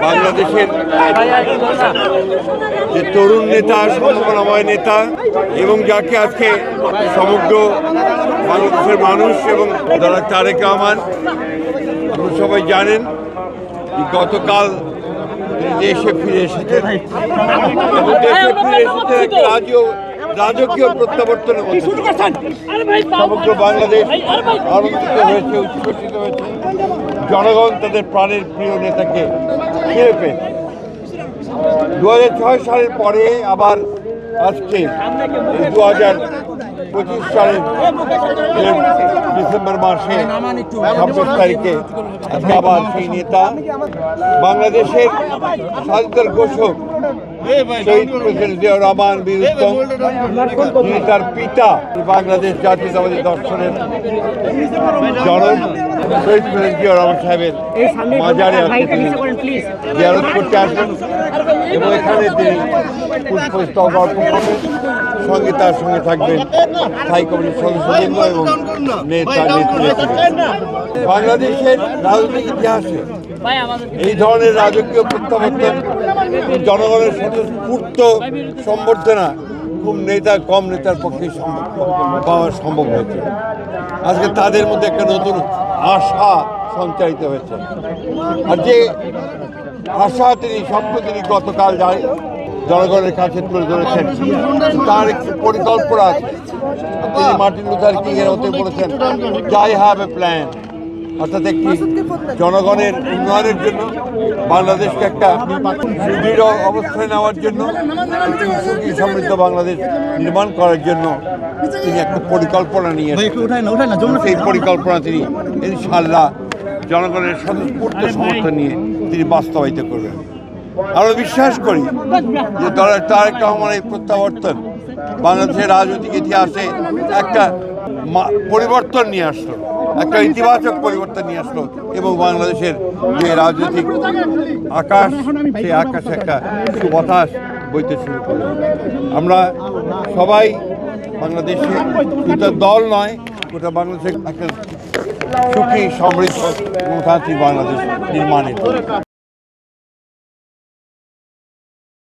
বাংলাদেশের যে তরুণ নেতা, সম্ভাবনাময় নেতা এবং যাকে আজকে সমগ্র বাংলাদেশের মানুষ এবং যারা তারেক রহমান সবাই জানেন গতকাল দেশে ফিরে এসেছেন। দেশে ফিরে এসেছেন রাজকীয় প্রত্যাবর্তনে সমগ্র বাংলাদেশ আনন্দিত হয়েছে, উচ্ছ্বসিত হয়েছে। জনগণ তাদের প্রাণের প্রিয় নেতাকে ফিরে পেয়ে 2006 সালের পরে আবার আজকে 2025 সালের ডিসেম্বর মাসে 26 তারিখে আজকে আবার সেই নেতা বাংলাদেশের স্বাধীনতার ঘোষক শহীদ প্রেসিডেন্ট জিয়াউর রহমান বীর উত্তম, যিনি তার পিতা বাংলাদেশ জাতীয়তাবাদী দর্শনের জনক শহীদ প্রেসিডেন্ট জিয়াউর রহমান সাহেবের মাজারে আজকে তিনি জিয়ারত করতে আসবেন এবং এখানে তিনি পুষ্পস্তবক অর্পণ করবেন। সঙ্গে তার সঙ্গে থাকবেন স্থায়ী কমিটির সদস্যবৃন্দ এবং নেতা নেতৃত্ব। বাংলাদেশের রাজনৈতিক ইতিহাসে এই ধরনের রাজকীয় প্রত্যাবর্তন জনগণের স্বতঃস্ফূর্ত সম্বর্ধনা খুব কম নেতার পক্ষে পাওয়া সম্ভব হয়েছে। আজকে তাদের মধ্যে একটা নতুন আশা সঞ্চারিত হয়েছে। আর যে আশা স্বপ্ন তিনি গতকাল জনগণের কাছে তুলে ধরেছেন, তার একটি পরিকল্পনা আছে। তিনি মার্টিন লুথার কিং এর হতে বলেছেন, আই হ্যাভ এ প্ল্যান, অর্থাৎ একটি জনগণের উন্নয়নের জন্য, বাংলাদেশকে একটা সুদৃঢ় অবস্থায় নেওয়ার জন্য, একটি সুখী সমৃদ্ধ বাংলাদেশ নির্মাণ করার জন্য তিনি একটা পরিকল্পনা নিয়ে সেই পরিকল্পনা তিনি ইনশাআল্লাহ জনগণের স্বতঃস্ফূর্ত সমর্থন নিয়ে তিনি বাস্তবায়িত করবেন। আমরা বিশ্বাস করি যে তারেক রহমান এই প্রত্যাবর্তন বাংলাদেশের রাজনৈতিক ইতিহাসে একটা পরিবর্তন নিয়ে আসলো, একটা ইতিবাচক পরিবর্তন নিয়ে আসলো এবং বাংলাদেশের যে রাজনৈতিক আকাশ, সেই আকাশে একটা সুবাতাস বইতে শুরু করলো। আমরা সবাই বাংলাদেশে দুটা দল নয়, গোটা বাংলাদেশে একটা সুখী সমৃদ্ধ গণতান্ত্রিক বাংলাদেশ নির্মাণের